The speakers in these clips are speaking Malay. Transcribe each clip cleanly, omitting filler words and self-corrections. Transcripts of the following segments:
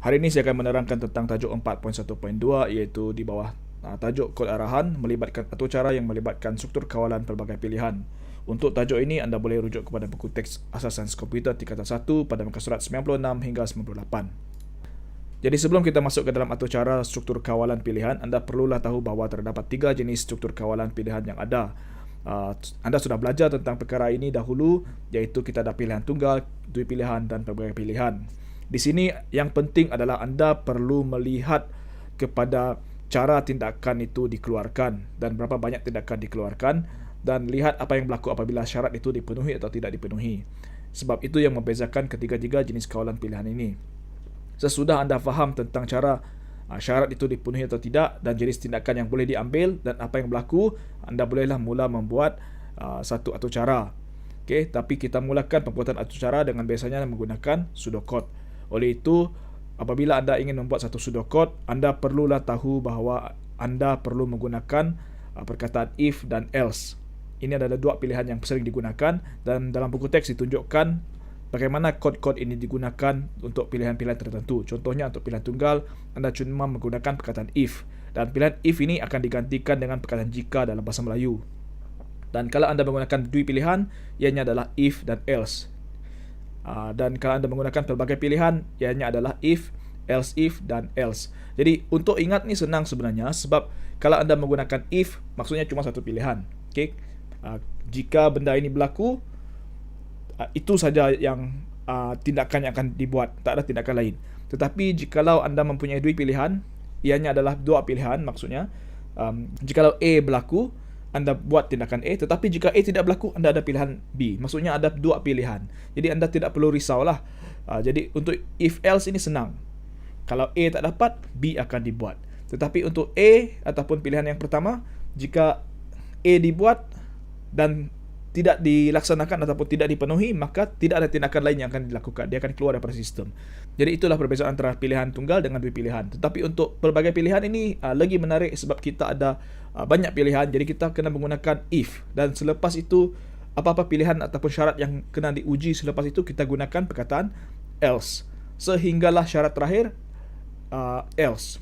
Hari ini saya akan menerangkan tentang tajuk 4.1.2 iaitu di bawah tajuk kod arahan melibatkan atau cara yang melibatkan struktur kawalan pelbagai pilihan. Untuk tajuk ini anda boleh rujuk kepada buku teks Asas Sains Komputer tingkatan 1 pada muka surat 96 hingga 98. Jadi sebelum kita masuk ke dalam atur cara struktur kawalan pilihan, anda perlulah tahu bahawa terdapat 3 jenis struktur kawalan pilihan yang ada. Anda sudah belajar tentang perkara ini dahulu, iaitu kita ada pilihan tunggal, dui pilihan dan pelbagai pilihan. Di sini yang penting adalah anda perlu melihat kepada cara tindakan itu dikeluarkan dan berapa banyak tindakan dikeluarkan, dan lihat apa yang berlaku apabila syarat itu dipenuhi atau tidak dipenuhi. Sebab itu yang membezakan ketiga-tiga jenis kawalan pilihan ini. Sesudah anda faham tentang cara syarat itu dipenuhi atau tidak dan jenis tindakan yang boleh diambil dan apa yang berlaku, anda bolehlah mula membuat satu atur cara. Okey, tapi kita mulakan pembuatan atur cara dengan biasanya menggunakan pseudocode. Oleh itu, apabila anda ingin membuat satu pseudocode, anda perlulah tahu bahawa anda perlu menggunakan perkataan if dan else. Ini adalah dua pilihan yang sering digunakan dan dalam buku teks ditunjukkan bagaimana kod-kod ini digunakan untuk pilihan-pilihan tertentu. Contohnya untuk pilihan tunggal, anda cuma menggunakan perkataan if. Dan pilihan if ini akan digantikan dengan perkataan jika dalam bahasa Melayu. Dan kalau anda menggunakan dui pilihan, ianya adalah if dan else. Dan kalau anda menggunakan pelbagai pilihan, ianya adalah if, else if dan else. Jadi untuk ingat ni senang sebenarnya, sebab kalau anda menggunakan if, maksudnya cuma satu pilihan. Okay? Jika benda ini berlaku, itu saja yang tindakan yang akan dibuat, tak ada tindakan lain. Tetapi jikalau anda mempunyai dua pilihan, ianya adalah dua pilihan, maksudnya jikalau A berlaku, anda buat tindakan A, tetapi jika A tidak berlaku, anda ada pilihan B. Maksudnya ada dua pilihan. Jadi anda tidak perlu risaulah. Jadi untuk if else ini senang. Kalau A tak dapat, B akan dibuat. Tetapi untuk A ataupun pilihan yang pertama, jika A dibuat dan tidak dilaksanakan ataupun tidak dipenuhi, maka tidak ada tindakan lain yang akan dilakukan. Dia akan keluar daripada sistem. Jadi itulah perbezaan antara pilihan tunggal dengan dua pilihan. Tetapi untuk pelbagai pilihan ini lagi menarik sebab kita ada banyak pilihan. Jadi kita kena menggunakan if. Dan selepas itu, apa-apa pilihan ataupun syarat yang kena diuji selepas itu, kita gunakan perkataan else. Sehinggalah syarat terakhir else.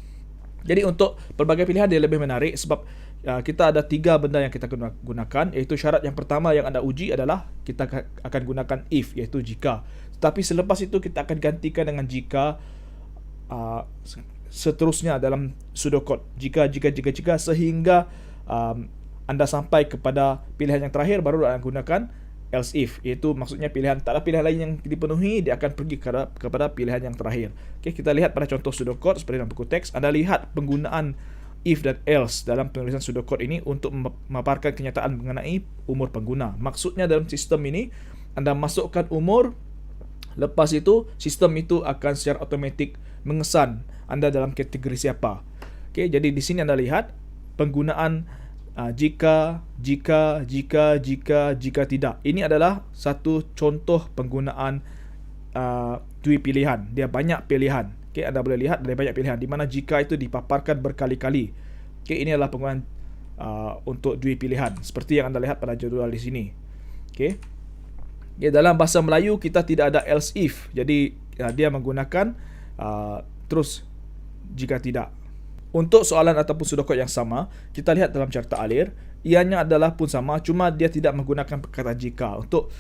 Jadi untuk pelbagai pilihan dia lebih menarik sebab kita ada 3 benda yang kita gunakan, iaitu syarat yang pertama yang anda uji adalah kita akan gunakan if, iaitu jika. Tetapi selepas itu kita akan gantikan dengan jika seterusnya dalam pseudocode. Jika sehingga anda sampai kepada pilihan yang terakhir, baru anda gunakan else if, iaitu maksudnya pilihan tak ada pilihan lain yang dipenuhi, dia akan pergi kepada pilihan yang terakhir. Okay, kita lihat pada contoh pseudocode seperti dalam buku teks. Anda lihat penggunaan if dan else dalam penulisan pseudocode ini untuk memaparkan kenyataan mengenai umur pengguna. Maksudnya dalam sistem ini, anda masukkan umur, lepas itu sistem itu akan secara automatik mengesan anda dalam kategori siapa. Okay, jadi di sini anda lihat penggunaan jika tidak. Ini adalah satu contoh penggunaan dui pilihan. Dia banyak pilihan. Okay, anda boleh lihat ada banyak pilihan di mana jika itu dipaparkan berkali-kali. Okay, ini adalah penggunaan untuk dui pilihan seperti yang anda lihat pada jadual di sini. Okay. Ya, dalam bahasa Melayu kita tidak ada else if. Jadi dia menggunakan terus jika tidak. Untuk soalan ataupun pseudocode yang sama, kita lihat dalam carta alir, ianya adalah pun sama, cuma dia tidak menggunakan perkataan jika. Untuk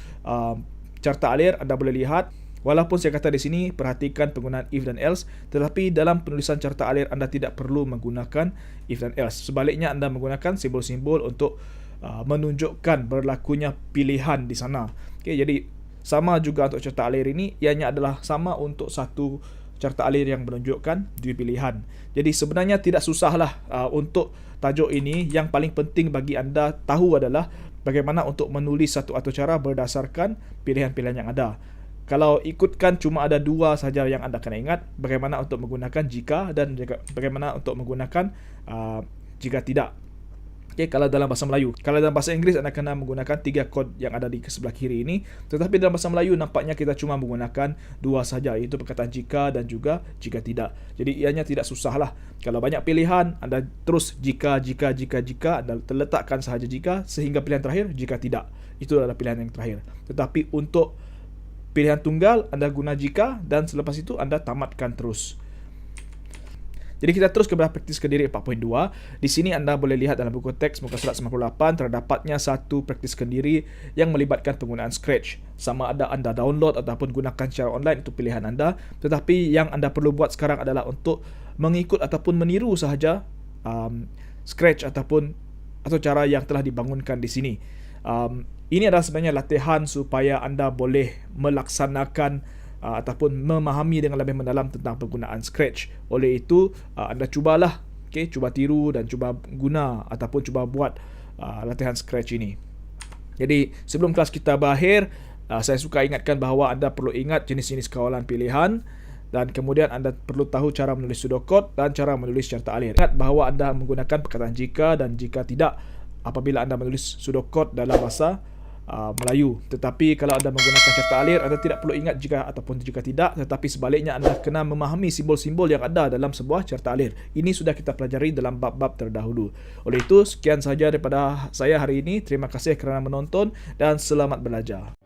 carta alir anda boleh lihat, walaupun saya kata di sini perhatikan penggunaan if dan else, tetapi dalam penulisan carta alir anda tidak perlu menggunakan if dan else. Sebaliknya anda menggunakan simbol-simbol untuk menunjukkan berlakunya pilihan di sana. Okay, jadi sama juga untuk carta alir ini, ianya adalah sama untuk satu carta alir yang menunjukkan dua pilihan. Jadi sebenarnya tidak susahlah untuk tajuk ini. Yang paling penting bagi anda tahu adalah bagaimana untuk menulis satu atur cara berdasarkan pilihan-pilihan yang ada. Kalau ikutkan cuma ada 2 saja yang anda kena ingat, bagaimana untuk menggunakan jika dan bagaimana untuk menggunakan jika tidak. Okay, kalau dalam bahasa Melayu. Kalau dalam bahasa Inggeris anda kena menggunakan 3 kod yang ada di sebelah kiri ini. Tetapi dalam bahasa Melayu nampaknya kita cuma menggunakan 2 saja, iaitu perkataan jika dan juga jika tidak. Jadi ianya tidak susahlah. Kalau banyak pilihan, anda terus jika, anda terletakkan sahaja jika sehingga pilihan terakhir jika tidak. Itu adalah pilihan yang terakhir. Tetapi untuk pilihan tunggal, anda guna jika dan selepas itu anda tamatkan terus. Jadi kita terus ke praktis kendiri 4.2. Di sini anda boleh lihat dalam buku teks muka surat 98 terdapatnya satu praktis kendiri yang melibatkan penggunaan Scratch. Sama ada anda download ataupun gunakan secara online, itu pilihan anda. Tetapi yang anda perlu buat sekarang adalah untuk mengikut ataupun meniru sahaja Scratch atau cara yang telah dibangunkan di sini. Ini adalah sebenarnya latihan supaya anda boleh melaksanakan ataupun memahami dengan lebih mendalam tentang penggunaan Scratch. Oleh itu, anda cubalah, cuba tiru dan cuba guna ataupun cuba buat latihan Scratch ini. Jadi, sebelum kelas kita berakhir, saya suka ingatkan bahawa anda perlu ingat jenis-jenis kawalan pilihan dan kemudian anda perlu tahu cara menulis pseudocode dan cara menulis carta alir. Ingat bahawa anda menggunakan perkataan jika dan jika tidak apabila anda menulis pseudocode dalam bahasa Melayu. Tetapi kalau anda menggunakan carta alir, anda tidak perlu ingat jika ataupun jika tidak, tetapi sebaliknya anda kena memahami simbol-simbol yang ada dalam sebuah carta alir. Ini sudah kita pelajari dalam bab-bab terdahulu. Oleh itu, sekian sahaja daripada saya hari ini. Terima kasih kerana menonton dan selamat belajar.